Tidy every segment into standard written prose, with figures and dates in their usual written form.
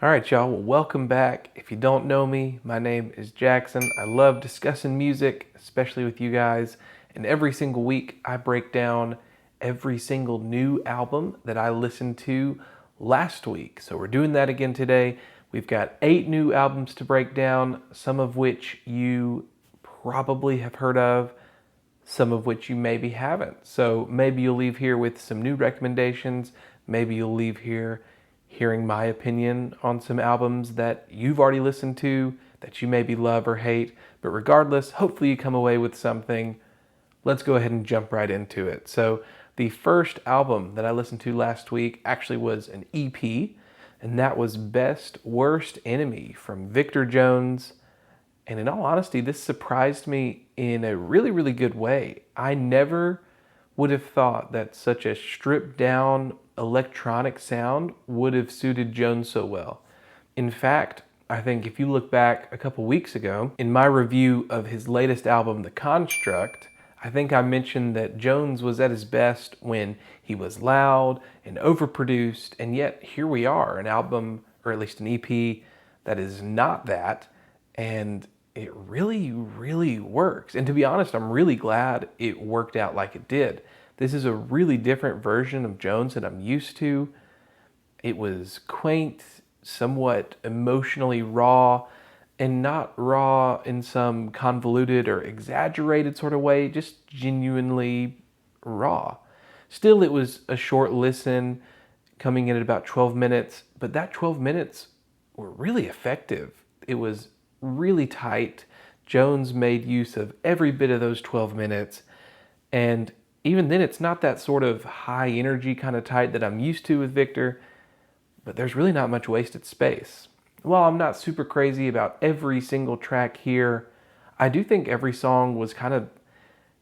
All right, y'all, well, welcome back. If you don't know me, my name is Jackson. I love discussing music, especially with you guys. And every single week, I break down every single new album that I listened to last week. So we're doing that again today. We've got 8 new albums to break down, some of which you probably have heard of, some of which you maybe haven't. So maybe you'll leave here with some new recommendations. Maybe you'll leave here hearing my opinion on some albums that you've already listened to, that you maybe love or hate. But regardless, hopefully you come away with something. Let's go ahead and jump right into it. So the first album that I listened to last week actually was an EP, and that was Best Worst Enemy from Victor Jones. And in all honesty, this surprised me in a really, really good way. I never would have thought that such a stripped down electronic sound would have suited Jones so well. In fact, I think if you look back a couple weeks ago, in my review of his latest album, The Construct, I think I mentioned that Jones was at his best when he was loud and overproduced, and yet here we are, an album, or at least an EP, that is not that, and it really, really works. And to be honest, I'm really glad it worked out like it did. This is a really different version of Jones that I'm used to. It was quaint, somewhat emotionally raw, and not raw in some convoluted or exaggerated sort of way, just genuinely raw. Still, it was a short listen, coming in at about 12 minutes, but that 12 minutes were really effective. It was really tight. Jones made use of every bit of those 12 minutes, and even then it's not that sort of high energy kind of tight that I'm used to with Victor, but there's really not much wasted space. While I'm not super crazy about every single track here, I do think every song was kind of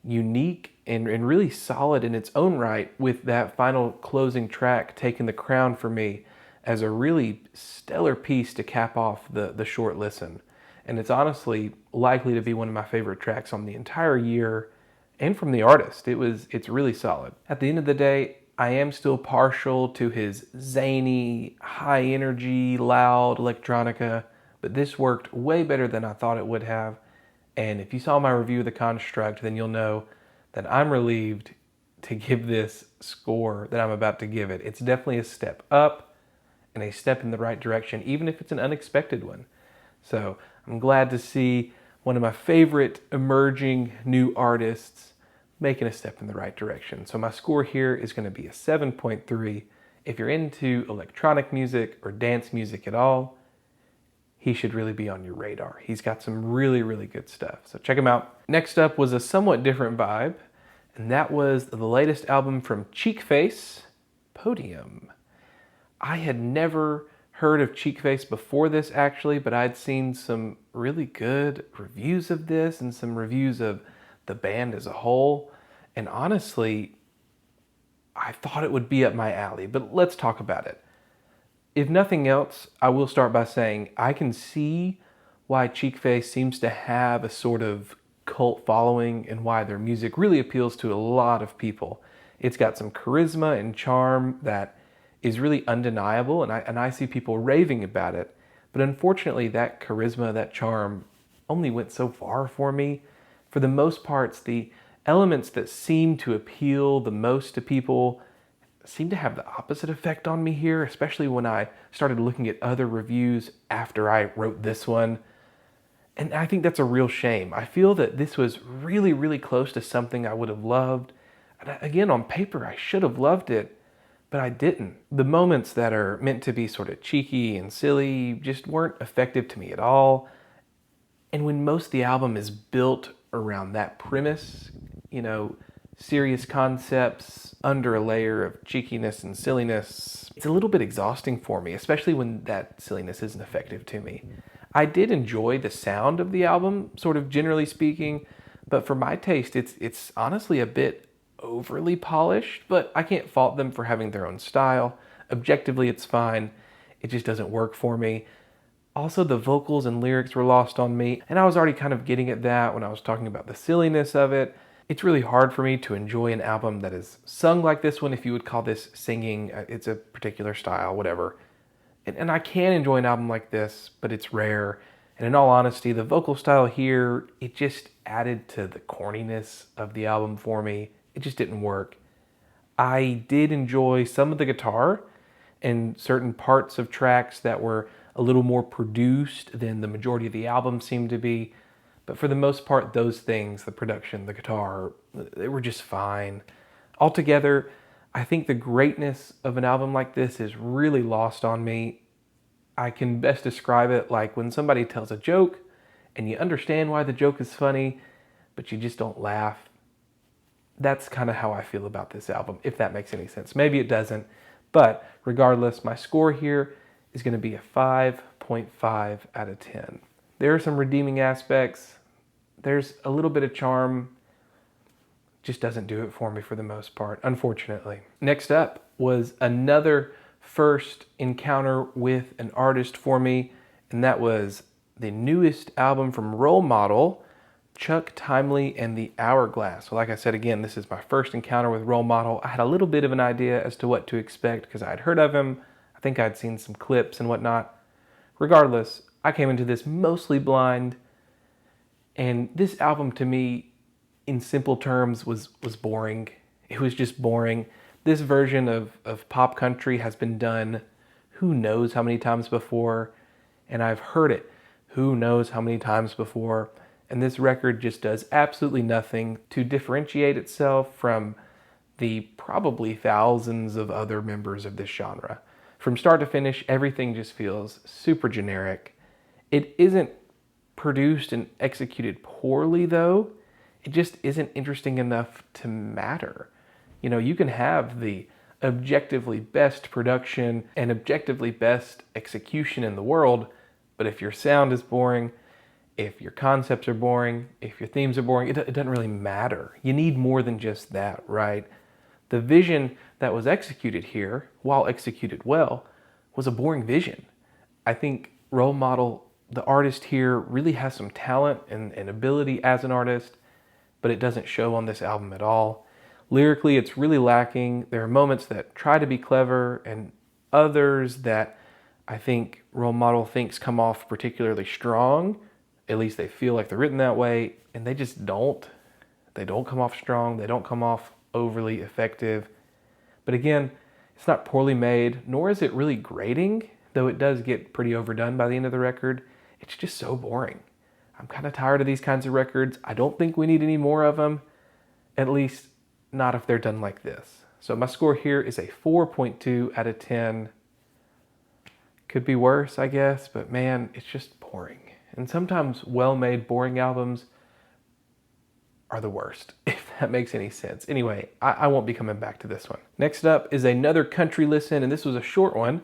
unique and really solid in its own right, with that final closing track taking the crown for me as a really stellar piece to cap off the short listen. And it's honestly likely to be one of my favorite tracks on the entire year, and from the artist. It's really solid. At the end of the day, I am still partial to his zany, high energy, loud electronica, but this worked way better than I thought it would have. And if you saw my review of The Construct, then you'll know that I'm relieved to give this score that I'm about to give it. It's definitely a step up and a step in the right direction, even if it's an unexpected one. So I'm glad to see one of my favorite emerging new artists making a step in the right direction. So my score here is going to be a 7.3. If you're into electronic music or dance music at all, he should really be on your radar. He's got some really, really good stuff. So check him out. Next up was a somewhat different vibe, and that was the latest album from Cheekface, Podium. I had never heard of Cheekface before this actually, but I'd seen some really good reviews of this and some reviews of the band as a whole. And honestly, I thought it would be up my alley, but let's talk about it. If nothing else, I will start by saying I can see why Cheekface seems to have a sort of cult following and why their music really appeals to a lot of people. It's got some charisma and charm that is really undeniable, and I see people raving about it. But unfortunately, that charisma, that charm, only went so far for me. For the most parts, the elements that seem to appeal the most to people seem to have the opposite effect on me here, especially when I started looking at other reviews after I wrote this one. And I think that's a real shame. I feel that this was really, really close to something I would have loved. And again, on paper, I should have loved it, but I didn't. The moments that are meant to be sort of cheeky and silly just weren't effective to me at all. And when most of the album is built around that premise, serious concepts under a layer of cheekiness and silliness, it's a little bit exhausting for me, especially when that silliness isn't effective to me. I did enjoy the sound of the album, sort of generally speaking, but for my taste, it's honestly a bit overly polished, but I can't fault them for having their own style. Objectively, it's fine. It just doesn't work for me. Also, the vocals and lyrics were lost on me, and I was already kind of getting at that when I was talking about the silliness of it. It's really hard for me to enjoy an album that is sung like this one, if you would call this singing. It's a particular style, whatever. And I can enjoy an album like this, but it's rare. And in all honesty, the vocal style here, it just added to the corniness of the album for me. It just didn't work. I did enjoy some of the guitar and certain parts of tracks that were a little more produced than the majority of the album seemed to be. But for the most part, those things, the production, the guitar, they were just fine. Altogether, I think the greatness of an album like this is really lost on me. I can best describe it like when somebody tells a joke and you understand why the joke is funny, but you just don't laugh. That's kind of how I feel about this album, if that makes any sense. Maybe it doesn't, but regardless, my score here is going to be a 5.5 out of 10. There are some redeeming aspects. There's a little bit of charm. Just doesn't do it for me for the most part, unfortunately. Next up was another first encounter with an artist for me, and that was the newest album from Role Model, Chuck Timely and the Hourglass. Well, like I said, again, this is my first encounter with Role Model. I had a little bit of an idea as to what to expect because I had heard of him. I think I'd seen some clips and whatnot. Regardless, I came into this mostly blind, and this album to me, in simple terms, was boring. It was just boring. This version of pop country has been done who knows how many times before, and I've heard it who knows how many times before, and this record just does absolutely nothing to differentiate itself from the probably thousands of other members of this genre. From start to finish, everything just feels super generic. It isn't produced and executed poorly, though. It just isn't interesting enough to matter. You know, you can have the objectively best production and objectively best execution in the world, but if your sound is boring, if your concepts are boring, if your themes are boring, it doesn't really matter. You need more than just that, right? The vision that was executed here, while executed well, was a boring vision. I think Role Model, the artist here, really has some talent and ability as an artist, but it doesn't show on this album at all. Lyrically, it's really lacking. There are moments that try to be clever and others that I think Role Model thinks come off particularly strong. At least they feel like they're written that way, and they just don't. They don't come off strong. They don't come off overly effective. But again, it's not poorly made, nor is it really grating, though it does get pretty overdone by the end of the record. It's just so boring. I'm kind of tired of these kinds of records. I don't think we need any more of them, at least not if they're done like this. So my score here is a 4.2 out of 10. Could be worse, I guess, but man, it's just boring. And sometimes well-made, boring albums are the worst, if that makes any sense. Anyway, I won't be coming back to this one. Next up is another country listen, and this was a short one.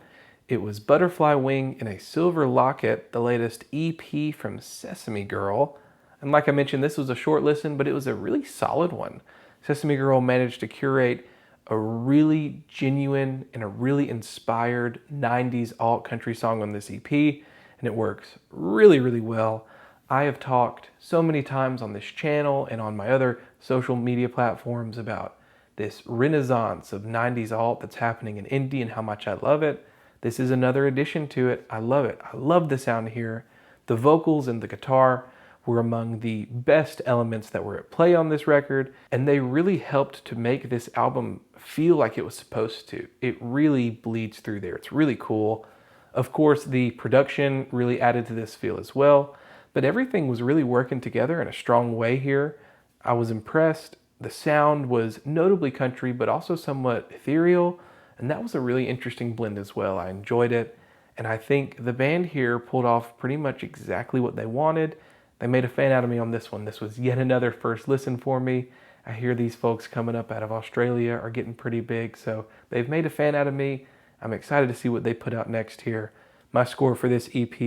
It was Butterfly Wing in a Silver Locket, the latest EP from Sesame Girl. And like I mentioned, this was a short listen, but it was a really solid one. Sesame Girl managed to curate a really genuine and a really inspired 90s alt country song on this EP, and it works really, really well. I have talked so many times on this channel and on my other social media platforms about this renaissance of 90s alt that's happening in indie and how much I love it. This is another addition to it. I love it. I love the sound here. The vocals and the guitar were among the best elements that were at play on this record, and they really helped to make this album feel like it was supposed to. It really bleeds through there. It's really cool. Of course, the production really added to this feel as well, but everything was really working together in a strong way here. I was impressed. The sound was notably country, but also somewhat ethereal, and that was a really interesting blend as well. I enjoyed it, and I think the band here pulled off pretty much exactly what they wanted. They made a fan out of me on this one. This was yet another first listen for me. I hear these folks coming up out of Australia are getting pretty big, so they've made a fan out of me. I'm excited to see what they put out next here. My score for this EP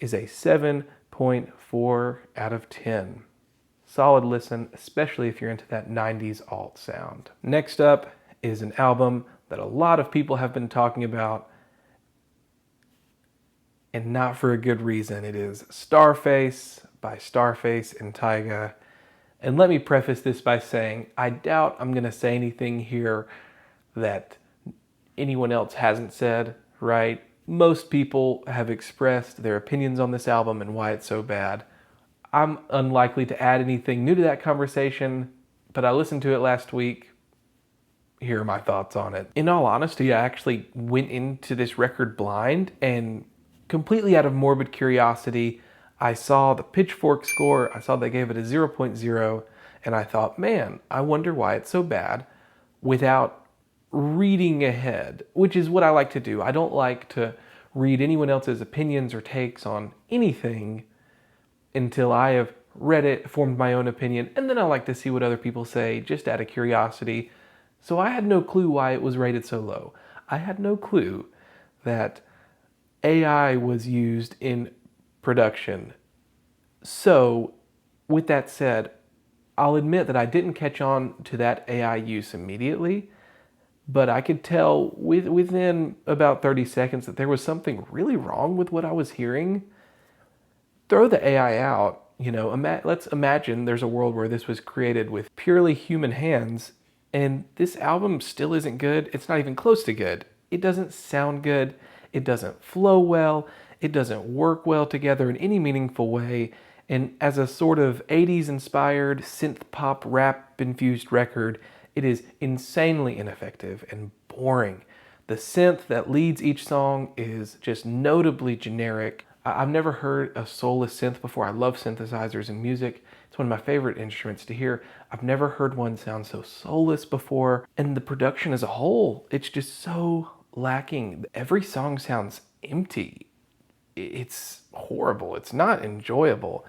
is a 7.4 out of 10. Solid listen, especially if you're into that 90s alt sound. Next up is an album that a lot of people have been talking about, and not for a good reason. It is TARFACE by TARFACE and Tyga. And let me preface this by saying, I doubt I'm going to say anything here that anyone else hasn't said, right? Most people have expressed their opinions on this album and why it's so bad. I'm unlikely to add anything new to that conversation, but I listened to it last week. Here are my thoughts on it. In all honesty, I actually went into this record blind, and completely out of morbid curiosity, I saw the Pitchfork score, I saw they gave it a 0.0, and I thought, man, I wonder why it's so bad, without reading ahead, which is what I like to do. I don't like to read anyone else's opinions or takes on anything until I have read it, formed my own opinion, and then I like to see what other people say just out of curiosity. So I had no clue why it was rated so low. I had no clue that AI was used in production. So, with that said, I'll admit that I didn't catch on to that AI use immediately, but I could tell within about 30 seconds that there was something really wrong with what I was hearing. Throw the AI out, let's imagine there's a world where this was created with purely human hands, and this album still isn't good. It's not even close to good. It doesn't sound good. It doesn't flow well. It doesn't work well together in any meaningful way. And as a sort of 80s inspired synth pop rap infused record, it is insanely ineffective and boring. The synth that leads each song is just notably generic. I've never heard a soulless synth before. I love synthesizers in music. It's one of my favorite instruments to hear. I've never heard one sound so soulless before. And the production as a whole, it's just so lacking. Every song sounds empty. It's horrible. It's not enjoyable.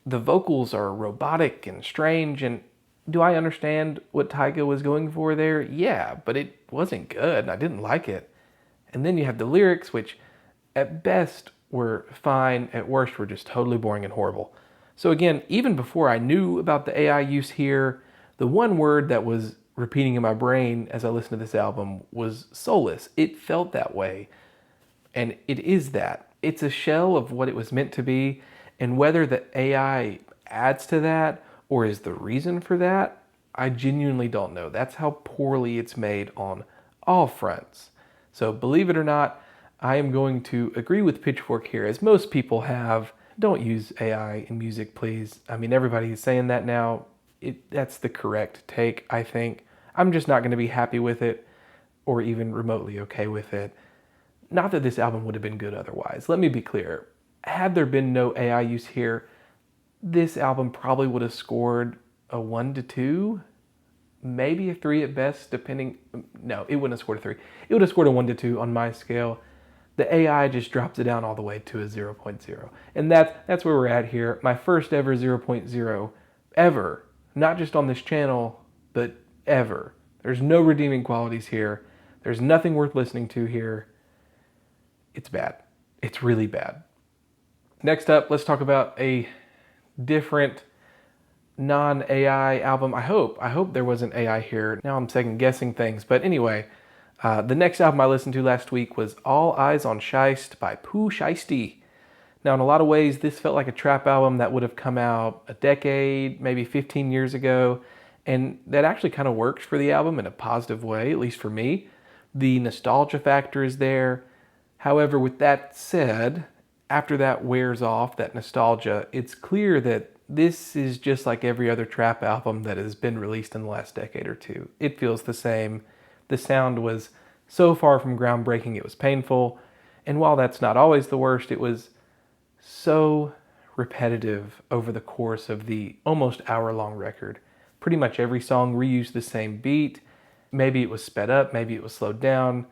The vocals are robotic and strange. And do I understand what Tyga was going for there? Yeah, but it wasn't good and I didn't like it. And then you have the lyrics, which at best were fine, at worst were just totally boring and horrible. So again, even before I knew about the AI use here, the one word that was repeating in my brain as I listened to this album was soulless. It felt that way, and it is that. It's a shell of what it was meant to be, and whether the AI adds to that or is the reason for that, I genuinely don't know. That's how poorly it's made on all fronts. So believe it or not, I am going to agree with Pitchfork here, as most people have. Don't use AI in music, please. I mean, everybody is saying that now. That's the correct take, I think. I'm just not going to be happy with it or even remotely okay with it. Not that this album would have been good otherwise. Let me be clear. Had there been no AI use here, this album probably would have scored a 1 to 2, maybe a 3 at best, depending. No, it wouldn't have scored a 3. It would have scored a 1 to 2 on my scale. The AI just drops it down all the way to a 0.0. And that's where we're at here. My first ever 0.0 ever. Not just on this channel, but ever. There's no redeeming qualities here. There's nothing worth listening to here. It's bad. It's really bad. Next up, let's talk about a different non-AI album. I hope there wasn't AI here. Now I'm second guessing things. But anyway, the next album I listened to last week was All Eyes on Shiest by Pooh Shiesty. Now, in a lot of ways, this felt like a trap album that would have come out a decade, maybe 15 years ago, and that actually kind of works for the album in a positive way, at least for me. The nostalgia factor is there. However, with that said, after that wears off, that nostalgia, it's clear that this is just like every other trap album that has been released in the last decade or two. It feels the same. The sound was so far from groundbreaking, it was painful. And while that's not always the worst, it was so repetitive over the course of the almost hour-long record. Pretty much every song reused the same beat. Maybe it was sped up, maybe it was slowed down,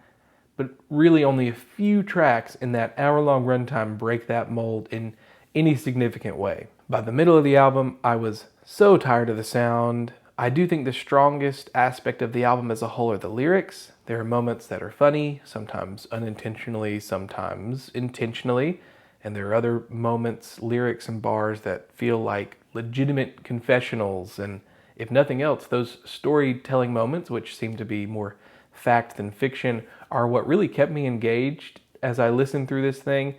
but really only a few tracks in that hour-long runtime break that mold in any significant way. By the middle of the album, I was so tired of the sound. I do think the strongest aspect of the album as a whole are the lyrics. There are moments that are funny, sometimes unintentionally, sometimes intentionally, and there are other moments, lyrics and bars that feel like legitimate confessionals, and if nothing else, those storytelling moments, which seem to be more fact than fiction, are what really kept me engaged as I listened through this thing.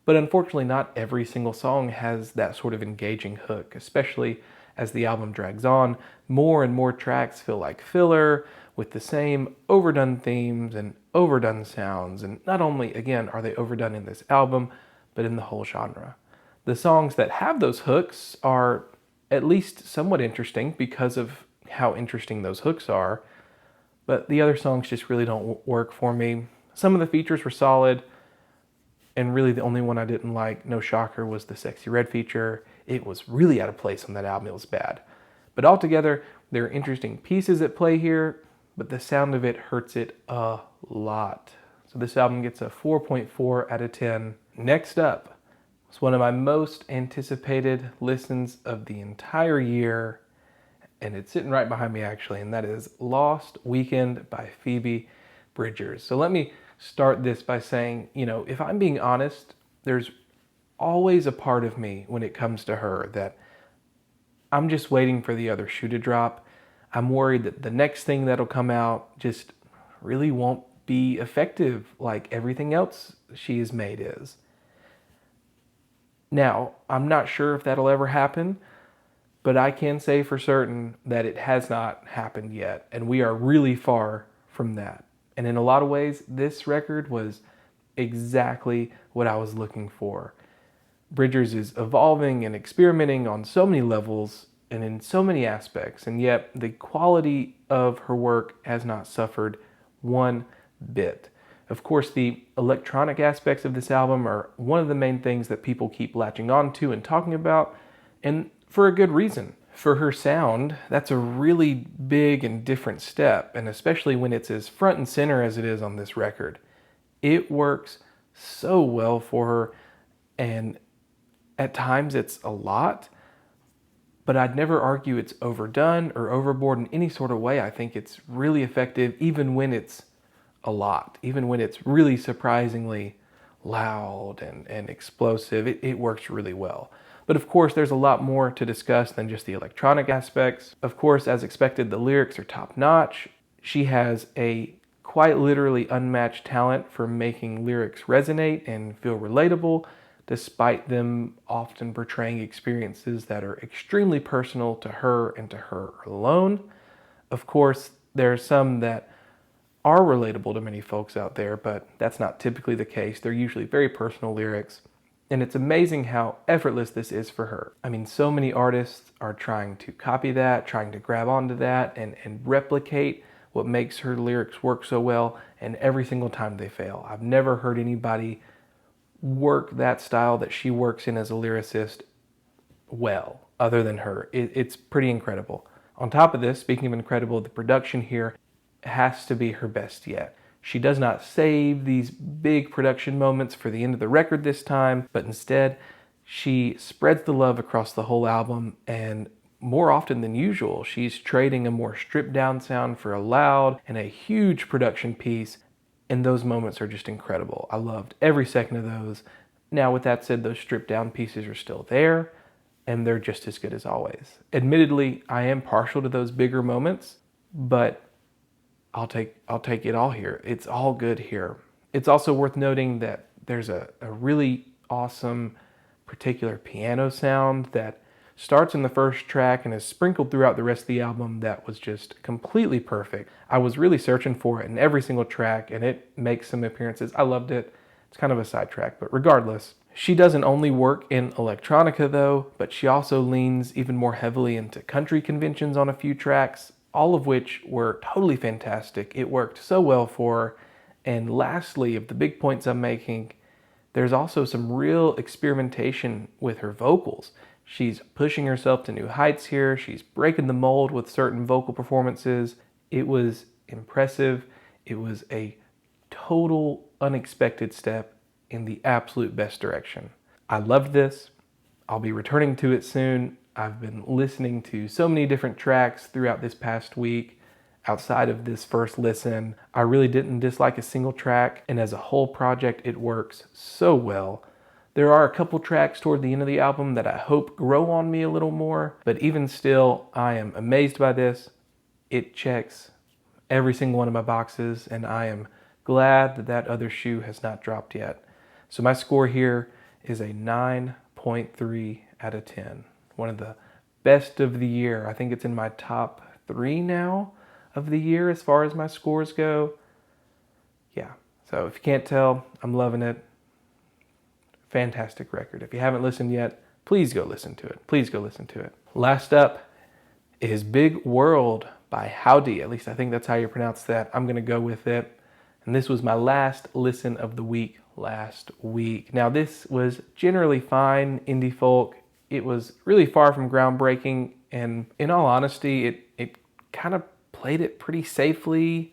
But unfortunately, not every single song has that sort of engaging hook, especially as the album drags on, more and more tracks feel like filler with the same overdone themes and overdone sounds. And not only, again, are they overdone in this album, but in the whole genre. The songs that have those hooks are at least somewhat interesting because of how interesting those hooks are, but the other songs just really don't work for me. Some of the features were solid, and really the only one I didn't like, no shocker, was the Sexy Red feature. It was really out of place on that album. It was bad. But altogether, there are interesting pieces at play here, but the sound of it hurts it a lot. So this album gets a 4.4 out of 10. Next up was one of my most anticipated listens of the entire year, and it's sitting right behind me actually, and that is Lost Weekend by Phoebe Bridgers. So let me start this by saying, if I'm being honest, there's always a part of me when it comes to her that I'm just waiting for the other shoe to drop. I'm worried that the next thing that'll come out just really won't be effective like everything else she has made is. Now, I'm not sure if that'll ever happen, but I can say for certain that it has not happened yet, and we are really far from that. And in a lot of ways, this record was exactly what I was looking for. Bridgers is evolving and experimenting on so many levels and in so many aspects, and yet the quality of her work has not suffered one bit. Of course, the electronic aspects of this album are one of the main things that people keep latching on to and talking about, and for a good reason. For her sound, that's a really big and different step, and especially when it's as front and center as it is on this record. It works so well for her, and at times it's a lot, but I'd never argue it's overdone or overboard in any sort of way. I think it's really effective even when it's a lot, even when it's really surprisingly loud and explosive. It works really well. But of course, there's a lot more to discuss than just the electronic aspects. Of course, as expected, the lyrics are top-notch. She has a quite literally unmatched talent for making lyrics resonate and feel relatable, despite them often portraying experiences that are extremely personal to her and to her alone. Of course, there are some that are relatable to many folks out there, but that's not typically the case. They're usually very personal lyrics. And it's amazing how effortless this is for her. I mean, so many artists are trying to copy that, trying to grab onto that and replicate what makes her lyrics work so well, and every single time they fail. I've never heard anybody work that style that she works in as a lyricist well, other than her. It's pretty incredible. On top of this, speaking of incredible, the production here has to be her best yet. She does not save these big production moments for the end of the record this time, but instead she spreads the love across the whole album, and more often than usual, she's trading a more stripped down sound for a loud and a huge production piece, and those moments are just incredible. I loved every second of those. Now, with that said, those stripped down pieces are still there, and they're just as good as always. Admittedly, I am partial to those bigger moments, but I'll take it all here. It's all good here. It's also worth noting that there's a really awesome particular piano sound that starts in the first track and is sprinkled throughout the rest of the album that was just completely perfect. I was really searching for it in every single track, and it makes some appearances. I loved it. It's kind of a sidetrack, but regardless. She doesn't only work in electronica though, but she also leans even more heavily into country conventions on a few tracks, all of which were totally fantastic. It worked so well for her. And lastly, of the big points I'm making, there's also some real experimentation with her vocals. She's pushing herself to new heights here. She's breaking the mold with certain vocal performances. It was impressive. It was a total unexpected step in the absolute best direction. I loved this. I'll be returning to it soon. I've been listening to so many different tracks throughout this past week. Outside of this first listen, I really didn't dislike a single track, and as a whole project, it works so well. There are a couple tracks toward the end of the album that I hope grow on me a little more, but even still, I am amazed by this. It checks every single one of my boxes, and I am glad that that other shoe has not dropped yet. So my score here is a 9.3 out of 10. One of the best of the year. I think it's in my top 3 now of the year as far as my scores go. Yeah, so if you can't tell, I'm loving it. Fantastic record. If you haven't listened yet, please go listen to it. Please go listen to it. Last up is Big World by Hovvdy. At least I think that's how you pronounce that. I'm going to go with it. And this was my last listen of the week last week. Now, this was generally fine indie folk. It was really far from groundbreaking, and in all honesty, it kind of played it pretty safely,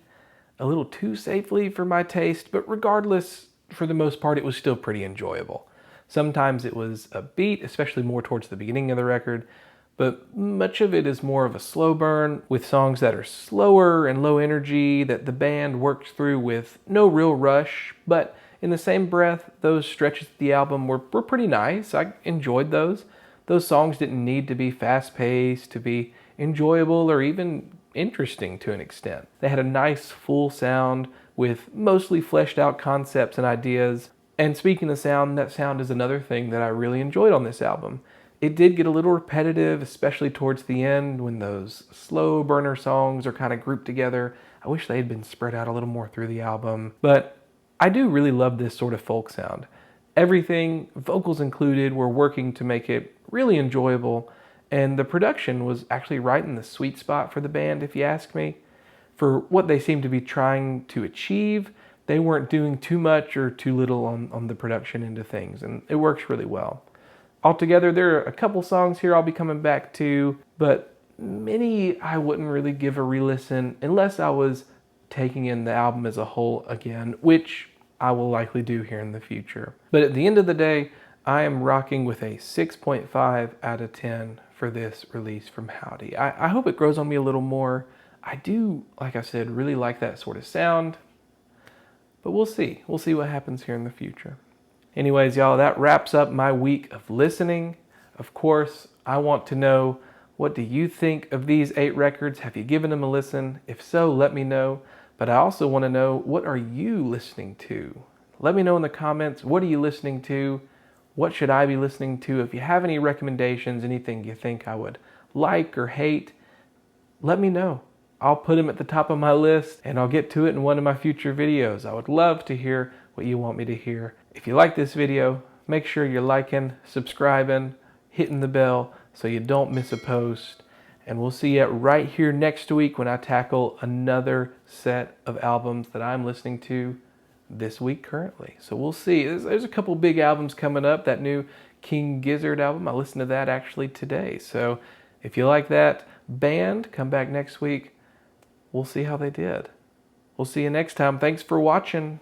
a little too safely for my taste, but regardless, for the most part, it was still pretty enjoyable. Sometimes it was a beat, especially more towards the beginning of the record, but much of it is more of a slow burn with songs that are slower and low energy that the band worked through with no real rush, but in the same breath, those stretches of the album were pretty nice. I enjoyed those. Those songs didn't need to be fast-paced, to be enjoyable, or even interesting to an extent. They had a nice full sound with mostly fleshed out concepts and ideas. And speaking of sound, that sound is another thing that I really enjoyed on this album. It did get a little repetitive, especially towards the end when those slow burner songs are kind of grouped together. I wish they had been spread out a little more through the album. But I do really love this sort of folk sound. Everything, vocals included, were working to make it really enjoyable. And the production was actually right in the sweet spot for the band, if you ask me. For what they seemed to be trying to achieve, they weren't doing too much or too little on the production end of things, and it works really well. Altogether, there are a couple songs here I'll be coming back to, but many I wouldn't really give a re-listen unless I was taking in the album as a whole again, which I will likely do here in the future. But at the end of the day, I am rocking with a 6.5 out of 10 for this release from Hovvdy. I hope it grows on me a little more. I do, like I said, really like that sort of sound, but we'll see. We'll see what happens here in the future. Anyways, y'all, that wraps up my week of listening. Of course, I want to know, what do you think of these 8 records? Have you given them a listen? If so, let me know. But I also want to know, what are you listening to? Let me know in the comments, what are you listening to? What should I be listening to? If you have any recommendations, anything you think I would like or hate, let me know. I'll put them at the top of my list, and I'll get to it in one of my future videos. I would love to hear what you want me to hear. If you like this video, make sure you're liking, subscribing, hitting the bell so you don't miss a post. And we'll see you right here next week when I tackle another set of albums that I'm listening to this week currently. So we'll see. There's a couple big albums coming up. That new King Gizzard album, I listened to that actually today. So if you like that band, come back next week. We'll see how they did. We'll see you next time. Thanks for watching.